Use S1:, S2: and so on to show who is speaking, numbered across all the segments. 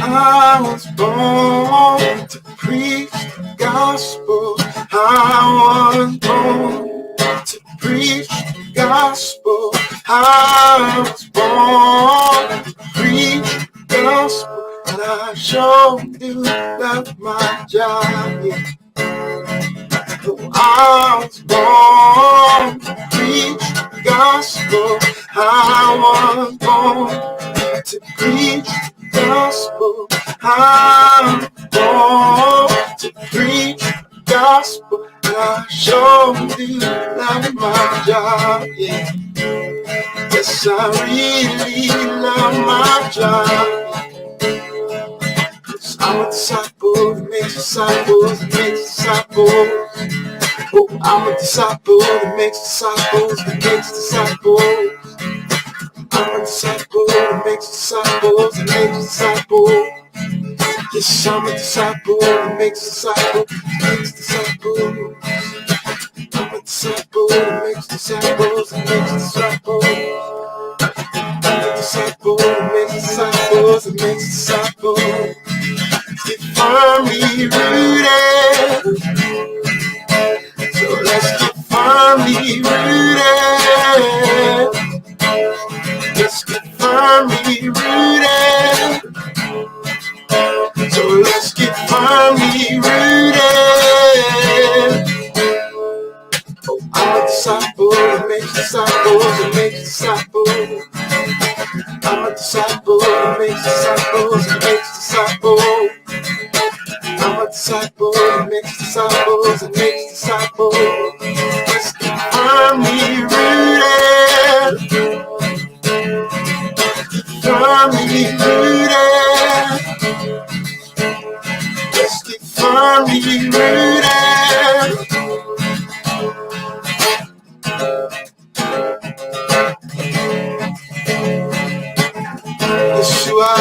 S1: I was born to preach the gospel. I was born to preach the gospel. I was born to preach the gospel. And I sure do love my job. Yeah. I was born to preach the gospel. I was born to preach the gospel. I was born to preach the gospel. And I sure do love my job. Yeah. Yes, I really love my job. I'm a disciple that makes disciples that makes disciples. Oh, I'm a disciple that makes disciples that makes disciples. I'm a disciple that makes disciples that makes disciples. Yes, I'm a disciple that makes disciples that makes disciples. I'm a disciple that makes disciples that makes disciples. I'm a disciple that makes disciples that makes disciples. Get firmly rooted. So let's get firmly rooted. Let's get firmly rooted. So let's get firmly rooted. Oh, I'm a disciple that makes disciples that makes disciples. I'm a disciple that makes disciples that makes disciples. I'm a disciple that makes disciples that makes disciples. Let's get firmly rooted. Firmly rooted. Let's get firmly rooted. Yeshua,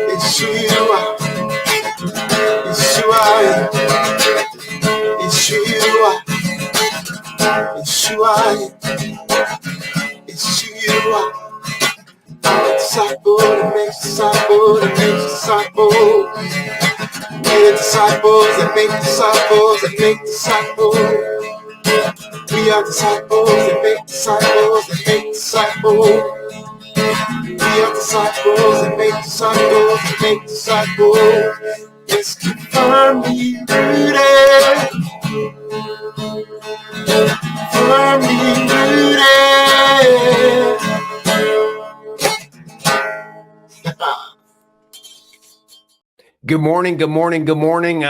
S1: Yeshua, Yeshua, Yeshua, Yeshua, Yeshua. I'm a disciple that makes disciples that makes disciples. We're disciples that make disciples that make disciples. We are disciples that make disciples that make disciples. We are disciples that make disciples that make disciples. Let's keep firmly rooted. Firmly rooted.
S2: Good morning, good morning, good morning.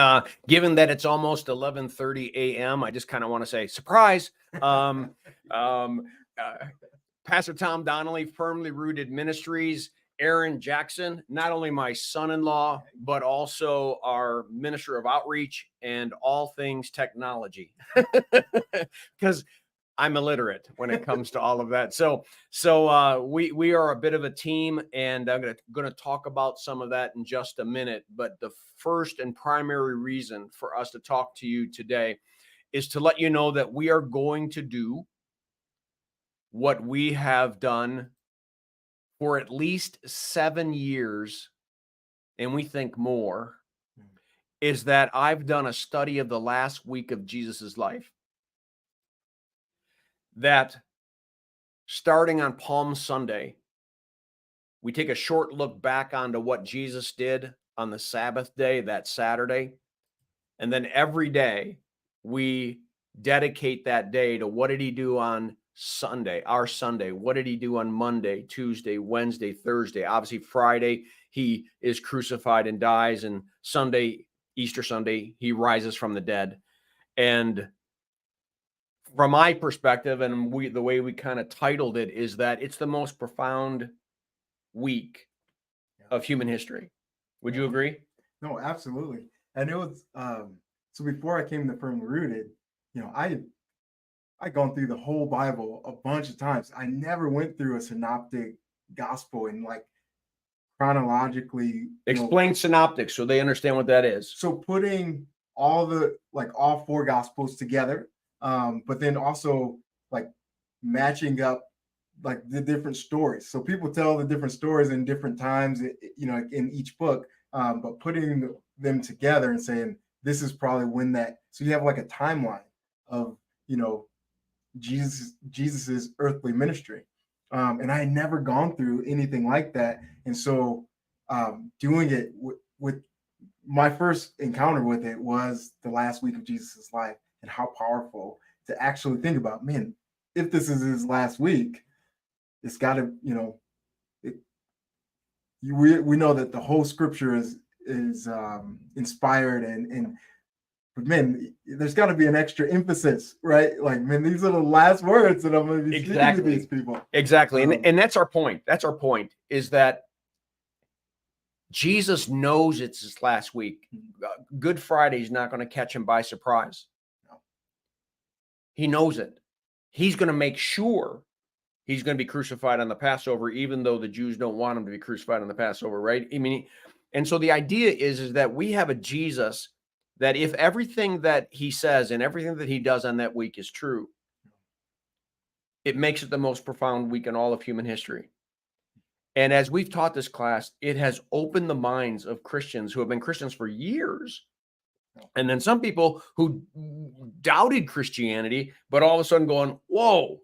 S2: Given that it's almost 11:30 a.m., I just kind of want to say surprise. Pastor Tom Donnelly, Firmly Rooted Ministries, Aaron Jackson, not only my son-in-law, but also our minister of outreach and all things technology, because I'm illiterate when it comes to all of that. So we are a bit of a team, and I'm going to talk about some of that in just a minute. But the first and primary reason for us to talk to you today is to let you know that we are going to do what we have done for at least 7 years, and we think more, is that I've done a study of the last week of Jesus's life. That starting on Palm Sunday, we take a short look back onto what Jesus did on the Sabbath day, that Saturday. And then every day we dedicate that day to what did he do on Sunday, our Sunday? What did he do on Monday, Tuesday, Wednesday, Thursday? Obviously, Friday, he is crucified and dies. And Sunday, Easter Sunday, he rises from the dead. And from my perspective, and the way we kind of titled it, is that it's the most profound week of human history. Would you agree?
S3: No, absolutely. And it was so before I came to Firmly Rooted, I'd gone through the whole Bible a bunch of times. I never went through a synoptic gospel and like chronologically.
S2: Explain synoptics so they understand what that is.
S3: So putting all four gospels together, but then also like matching up like the different stories. So people tell the different stories in different times, you know, in each book, but putting them together and saying this is probably when that. So you have like a timeline of, you know, Jesus's earthly ministry, and I had never gone through anything like that, and so doing it with my first encounter with it was the last week of Jesus's life, and how powerful to actually think about, man, if this is his last week, it's got to, you know, we know that the whole scripture is inspired, and but man, there's got to be an extra emphasis, right? Like, man, these are the last words that I'm going to be speaking to these people.
S2: Exactly. And that's our point. That's our point, is that Jesus knows it's his last week. Good Friday is not going to catch him by surprise.
S3: No.
S2: He knows it. He's going to make sure he's going to be crucified on the Passover, even though the Jews don't want him to be crucified on the Passover, right? I mean, and so the idea is that we have a Jesus that if everything that he says and everything that he does on that week is true, it makes it the most profound week in all of human history. And as we've taught this class, it has opened the minds of Christians who have been Christians for years. And then some people who doubted Christianity, but all of a sudden going, whoa,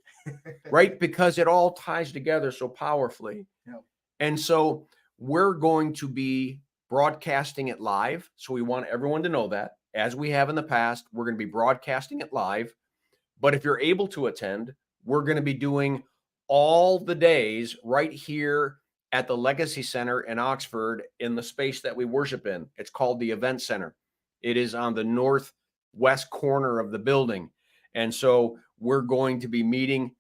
S2: right? Because it all ties together so powerfully.
S3: Yeah.
S2: And so we're going to be broadcasting it live. So we want everyone to know that, as we have in the past, we're going to be broadcasting it live. But if you're able to attend, we're going to be doing all the days right here at the Legacy Center in Oxford, in the space that we worship in. It's called the Event Center. It is on the northwest corner of the building. And so we're going to be meeting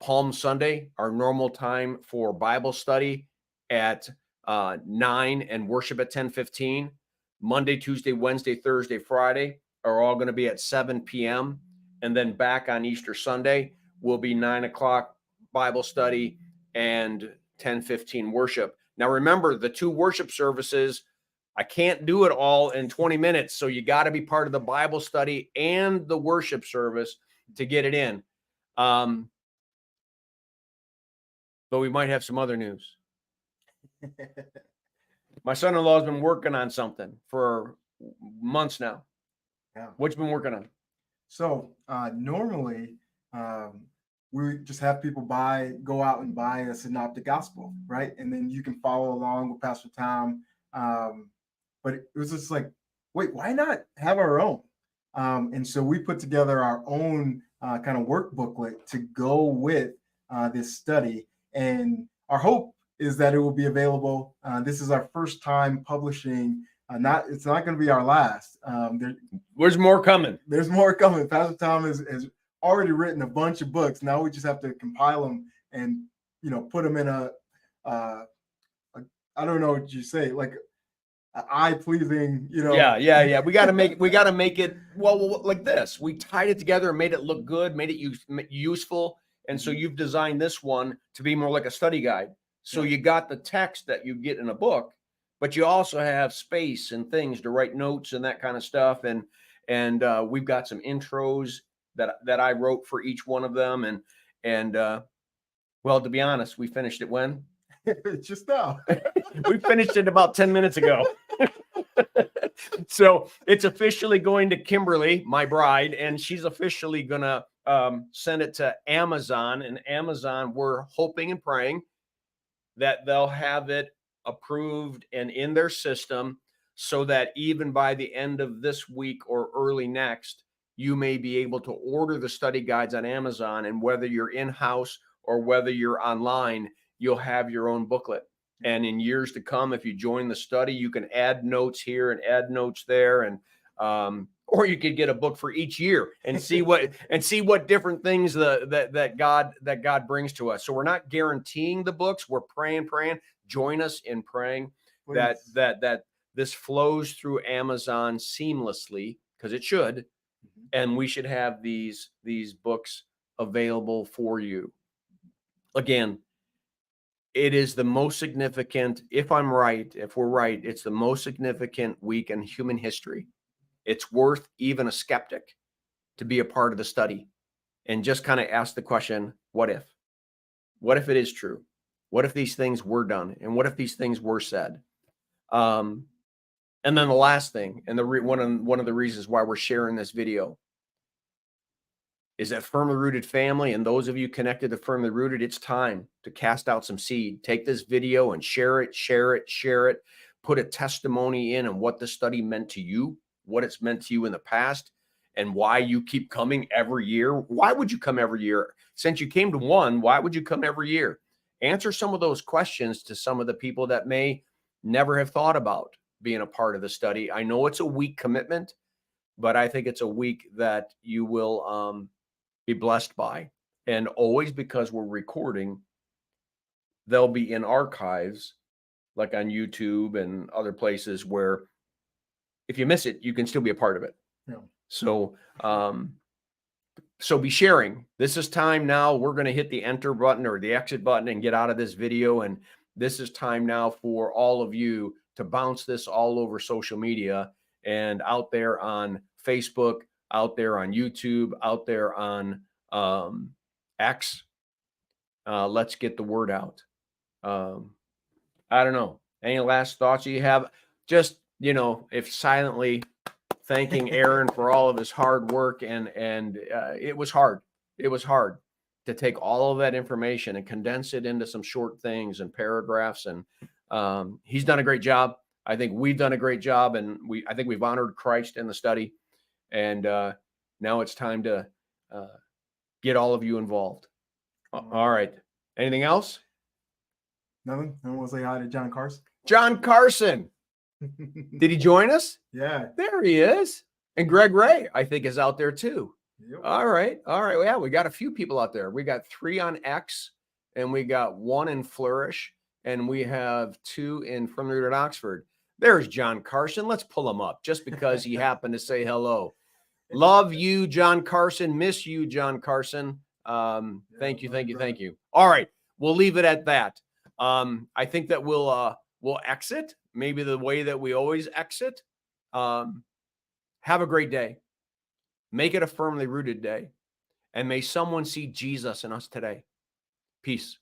S2: Palm Sunday, our normal time for Bible study, at 9 and worship at 10:15. Monday, Tuesday, Wednesday, Thursday, Friday are all going to be at 7 p.m. And then back on Easter Sunday will be 9 o'clock Bible study and 10:15 worship. Now, remember, the two worship services, I can't do it all in 20 minutes. So you got to be part of the Bible study and the worship service to get it in. But we might have some other news. My son-in-law has been working on something for months now.
S3: Yeah.
S2: What you been working on?
S3: So normally we just have people go out and buy a synoptic gospel, right? And then you can follow along with Pastor Tom. But it was just like, wait, why not have our own? And so we put together our own kind of work booklet to go with this study. And our hope is that it will be available. This is our first time publishing. It's not going to be our last.
S2: There's more coming.
S3: There's more coming. Pastor Tom has already written a bunch of books. Now we just have to compile them and, you know, put them in a I don't know what you say, like eye-pleasing, you know.
S2: Yeah. We got to make it well like this. We tied it together and made it look good, made it useful. And so you've designed this one to be more like a study guide. So you got the text that you get in a book, but you also have space and things to write notes and that kind of stuff. And we've got some intros that I wrote for each one of them. And well, to be honest, we finished it when?
S3: Just now.
S2: We finished it about 10 minutes ago. So it's officially going to Kimberly, my bride, and she's officially going to send it to Amazon. And Amazon, we're hoping and praying that they'll have it approved and in their system, so that even by the end of this week or early next, you may be able to order the study guides on Amazon. And whether you're in-house or whether you're online, you'll have your own booklet. And in years to come, if you join the study, you can add notes here and add notes there. And or you could get a book for each year and see what different things that God brings to us. So we're not guaranteeing the books. We're praying. Join us in praying that this flows through Amazon seamlessly, because it should, and we should have these books available for you. Again, it is the most significant, if we're right, it's the most significant week in human history. It's worth even a skeptic to be a part of the study and just kind of ask the question, what if? What if it is true? What if these things were done? And what if these things were said? And then the last thing, and one of the reasons why we're sharing this video is that Firmly Rooted family, and those of you connected to Firmly Rooted, it's time to cast out some seed. Take this video and share it, share it, share it. Put a testimony in on what the study meant to you, what it's meant to you in the past, and why you keep coming every year. Why would you come every year? Since you came to one, why would you come every year? Answer some of those questions to some of the people that may never have thought about being a part of the study. I know it's a week commitment, but I think it's a week that you will be blessed by. And always, because we're recording, they'll be in archives, like on YouTube and other places, where if you miss it, you can still be a part of it.
S3: Yeah.
S2: So, so be sharing. This is time now. We're going to hit the enter button or the exit button and get out of this video. And this is time now for all of you to bounce this all over social media and out there on Facebook, out there on YouTube, out there on X. Let's get the word out. I don't know. Any last thoughts you have? Just, if silently thanking Aaron for all of his hard work, and it was hard. It was hard to take all of that information and condense it into some short things and paragraphs. And he's done a great job. I think we've done a great job, and I think we've honored Christ in the study. And now it's time to get all of you involved. All right. Anything else?
S3: Nothing. I want to say hi to John Carson.
S2: John Carson. Did he join us?
S3: Yeah.
S2: There he is. And Greg Ray, I think, is out there too.
S3: Yep.
S2: All right. All right. Well, yeah, we got a few people out there. We got 3 on X, and we got 1 in Flourish, and we have 2 in Firmly Rooted Oxford. There's John Carson. Let's pull him up just because he happened to say hello. Love you, John Carson. Miss you, John Carson. Thank you. Thank you. Thank you. All right. We'll leave it at that. I think that we'll exit maybe the way that we always exit. Have a great day. Make it a Firmly Rooted day. And may someone see Jesus in us today. Peace.